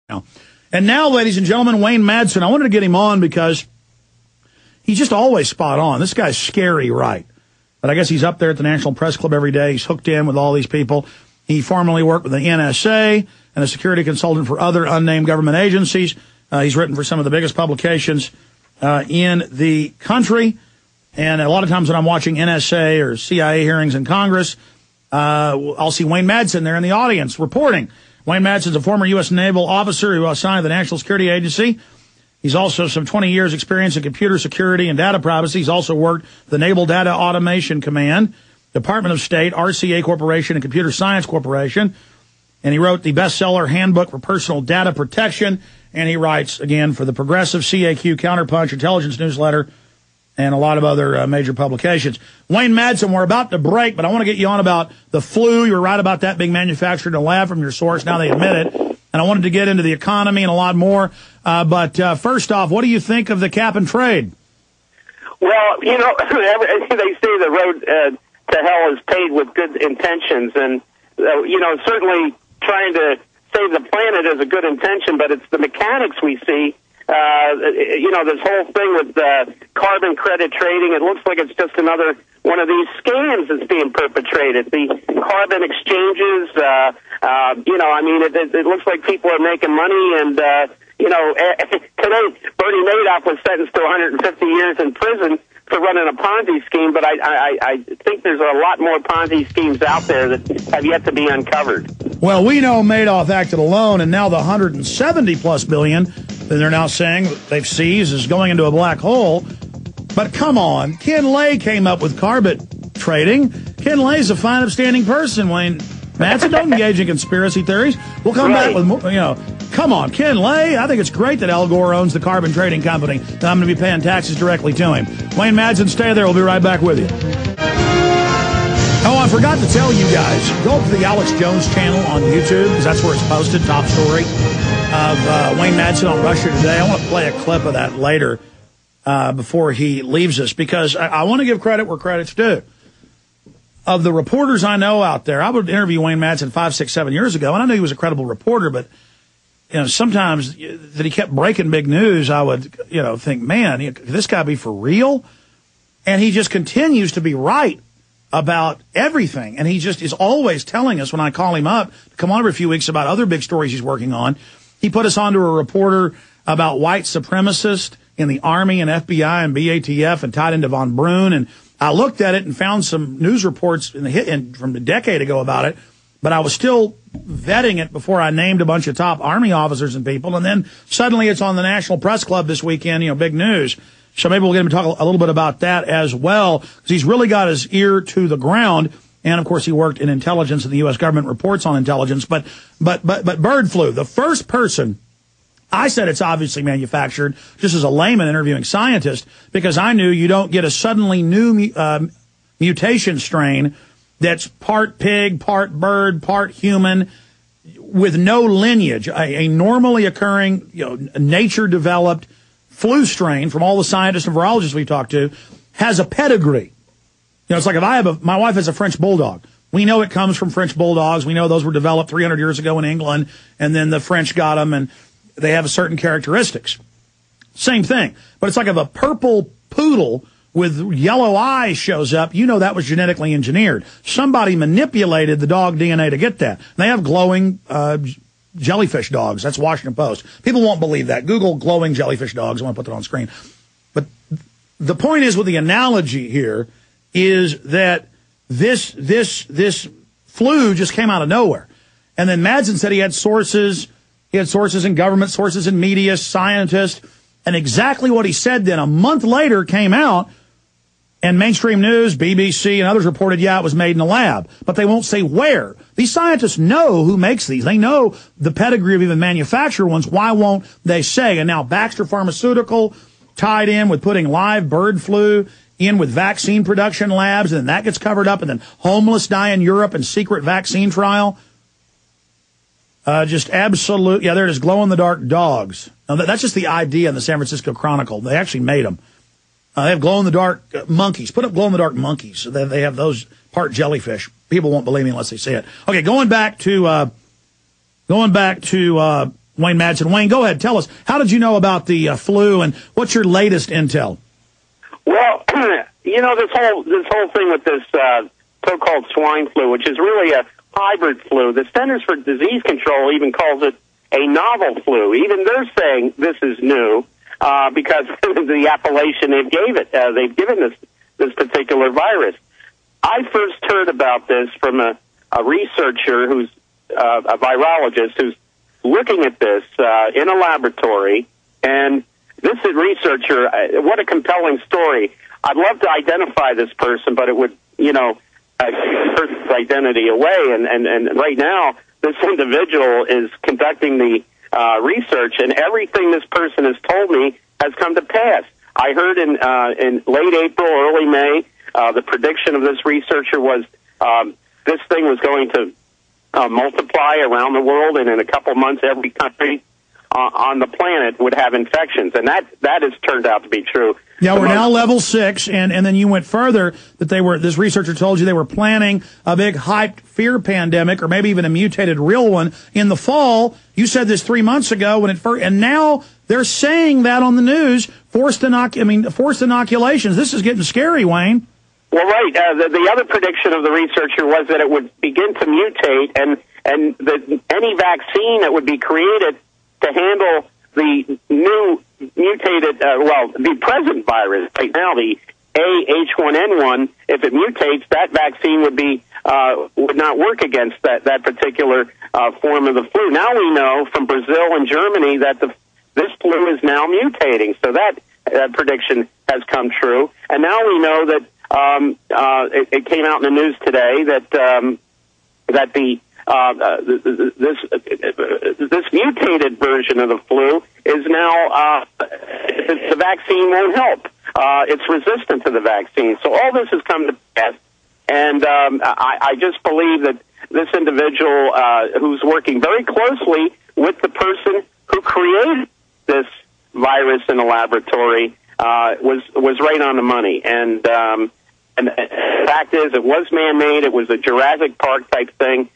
And now, ladies and gentlemen, Wayne Madsen. I wanted to get him on because he's just always spot on. This guy's scary right. But I guess he's up there at the National Press Club every day. He's hooked in with all these people. He formerly worked with the NSA and a security consultant for other unnamed government agencies. He's written for some of the biggest publications in the country. And a lot of times when I'm watching NSA or CIA hearings in Congress, I'll see Wayne Madsen there in the audience reporting. Wayne Madsen is a former U.S. naval officer who was assigned to the National Security Agency. He's also some 20 years experience in computer security and data privacy. He's also worked the Naval Data Automation Command, Department of State, RCA Corporation, and Computer Science Corporation. And he wrote the bestseller Handbook for Personal Data Protection. And he writes, again, for the Progressive, CAQ, Counterpunch, Intelligence Newsletter, and a lot of other major publications. Wayne Madsen, we're about to break, but I want to get you on about the flu. You were right about that being manufactured in a lab from your source. Now they admit it. And I wanted to get into the economy and a lot more. But first off, what do you think of the cap and trade? Well, you know, they say the road to hell is paved with good intentions. And, you know, certainly trying to save the planet is a good intention, but it's the mechanics we see. You know, this whole thing with carbon credit trading, it looks like it's just another one of these scams that's being perpetrated. The carbon exchanges, you know, I mean, it looks like people are making money. And, you know, today Bernie Madoff was sentenced to 150 years in prison for running a Ponzi scheme, but I think there's a lot more Ponzi schemes out there that have yet to be uncovered. Well, we know Madoff acted alone, and now the 170-plus billion that they're now saying they've seized is going into a black hole. But come on, Ken Lay came up with carbon trading. Ken Lay's a fine, upstanding person, Wayne Madsen. Don't engage in conspiracy theories. We'll come back with more, you know. Come on, Ken Lay. I think it's great that Al Gore owns the carbon trading company, that I'm going to be paying taxes directly to him. Wayne Madsen, stay there. We'll be right back with you. Oh, I forgot to tell you guys, go to the Alex Jones channel on YouTube, because that's where it's posted, top story of Wayne Madsen on Russia Today. I want to play a clip of that later before he leaves us, because I want to give credit where credit's due. Of the reporters I know out there, I would interview Wayne Madsen 5, 6, 7 years ago, and I knew he was a credible reporter, but you know, sometimes that he kept breaking big news, I would, you know, think, man, could this guy be for real? And he just continues to be right about everything. And he just is always telling us when I call him up to come on every few weeks about other big stories he's working on. He put us onto a reporter about white supremacists in the Army and FBI and BATF and tied into von Brunn. And I looked at it and found some news reports from a decade ago about it. But I was still vetting it before I named a bunch of top Army officers and people. And then suddenly it's on the National Press Club this weekend, you know, big news. So maybe we'll get him to talk a little bit about that as well, because he's really got his ear to the ground. And, of course, he worked in intelligence, and the U.S. government reports on intelligence. But bird flu, the first person, I said it's obviously manufactured, just as a layman interviewing scientists, because I knew you don't get a suddenly new mutation strain that's part pig, part bird, part human, with no lineage. A normally occurring, you know, nature-developed flu strain from all the scientists and virologists we've talked to has a pedigree. You know, it's like if my wife has a French bulldog. We know it comes from French bulldogs. We know those were developed 300 years ago in England, and then the French got them, and they have certain characteristics. Same thing. But it's like if a purple poodle with yellow eyes shows up, you know that was genetically engineered. Somebody manipulated the dog DNA to get that. They have glowing jellyfish dogs. That's Washington Post. People won't believe that. Google glowing jellyfish dogs. I want to put that on screen. But the point is, with the analogy here, is that this flu just came out of nowhere. And then Madsen said he had sources in government, sources in media, scientists, and exactly what he said then a month later came out. And mainstream news, BBC, and others reported, yeah, it was made in a lab. But they won't say where. These scientists know who makes these. They know the pedigree of even manufactured ones. Why won't they say? And now Baxter Pharmaceutical tied in with putting live bird flu in with vaccine production labs, and then that gets covered up, and then homeless die in Europe and secret vaccine trial. Just absolute. Yeah, there it is, glow-in-the-dark dogs. Now, that's just the idea in the San Francisco Chronicle. They actually made them. They have glow-in-the-dark monkeys. Put up glow-in-the-dark monkeys. So they have those part jellyfish. People won't believe me unless they see it. Okay, going back to Wayne Madsen. Wayne, go ahead. Tell us, how did you know about the flu, and what's your latest intel? Well, this whole thing with this so-called swine flu, which is really a hybrid flu. The Centers for Disease Control even calls it a novel flu. Even they're saying this is new because of the appellation they've given this particular virus. I first heard about this from a researcher who's a virologist who's looking at this in a laboratory. And this researcher, what a compelling story. I'd love to identify this person, but it would, give the person's identity away. And right now, this individual is conducting the research, and everything this person has told me has come to pass. I heard in late April, early May, the prediction of this researcher was this thing was going to multiply around the world, and in a couple months, every country on the planet would have infections, and that has turned out to be true. Yeah, we're now level 6, and then you went further that this researcher told you they were planning a big hyped fear pandemic, or maybe even a mutated real one in the fall. You said this 3 months ago when it first, and now they're saying that on the news, forced inoculations. This is getting scary, Wayne. Well, right. The other prediction of the researcher was that it would begin to mutate, and any vaccine that would be created to handle the new mutated, the present virus right now, the H1N1, if it mutates, that vaccine would not work against that particular form of the flu. Now we know from Brazil and Germany that this flu is now mutating, so that prediction has come true. And now we know that it came out in the news today that this mutated version of the flu is now the vaccine won't help. It's resistant to the vaccine. So all this has come to pass, and I just believe that this individual who's working very closely with the person who created this virus in the laboratory was right on the money. And the fact is, it was man-made. It was a Jurassic Park type thing.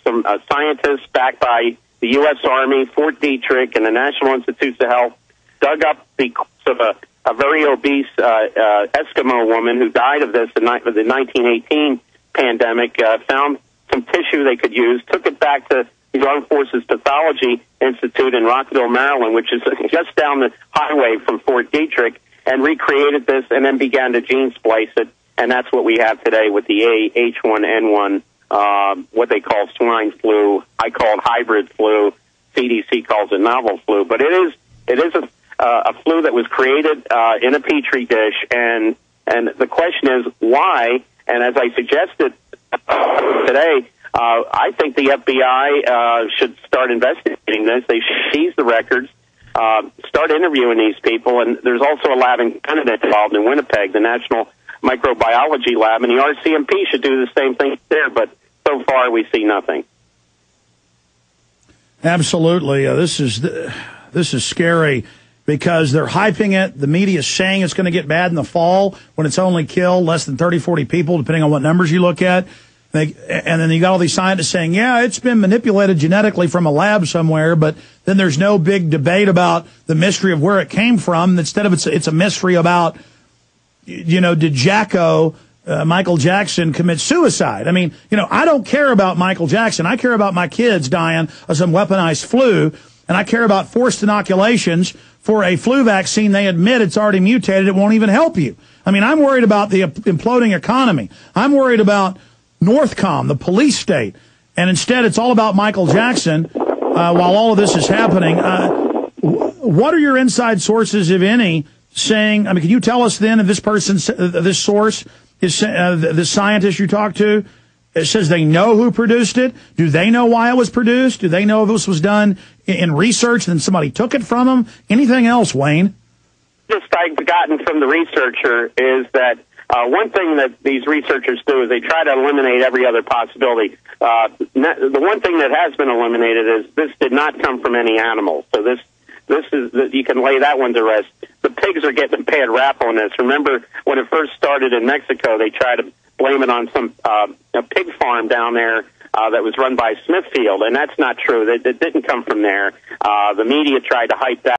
Some scientists backed by the U.S. Army, Fort Detrick, and the National Institutes of Health dug up the corpse of a very obese Eskimo woman who died of this in the 1918 pandemic, found some tissue they could use, took it back to the Armed Forces Pathology Institute in Rockville, Maryland, which is just down the highway from Fort Detrick, and recreated this and then began to gene splice it. And that's what we have today with the H1N1, what they call swine flu. I call it hybrid flu. CDC calls it novel flu. But it is a flu that was created in a petri dish. And the question is why? And as I suggested today, I think the FBI should start investigating this. They should seize the records, start interviewing these people. And there's also a lab in Canada involved in Winnipeg, the National Microbiology Lab, and the RCMP should do the same thing there. But so far, we see nothing. Absolutely. This is scary because they're hyping it. The media is saying it's going to get bad in the fall when it's only killed less than 30, 40 people, depending on what numbers you look at. And then you got all these scientists saying, yeah, it's been manipulated genetically from a lab somewhere, but then there's no big debate about the mystery of where it came from. Instead of it's a mystery about, did Michael Jackson commit suicide? I mean, I don't care about Michael Jackson. I care about my kids dying of some weaponized flu, and I care about forced inoculations for a flu vaccine. They admit it's already mutated. It won't even help you. I mean, I'm worried about the imploding economy. I'm worried about Northcom, the police state. And instead, it's all about Michael Jackson while all of this is happening. What are your inside sources, if any, saying? I mean, can you tell us then if this person, this source, is the scientist you talked to, it says they know who produced it? Do they know why it was produced? Do they know if this was done in research and then somebody took it from them? Anything else, Wayne? Just I've gotten from the researcher is that one thing that these researchers do is they try to eliminate every other possibility. The one thing that has been eliminated is this did not come from any animals. So this is you can lay that one to rest. The pigs are getting a bad rap on this. Remember when it first started in Mexico, they tried to blame it on some a pig farm down there that was run by Smithfield, and that's not true. That didn't come from there. The media tried to hype that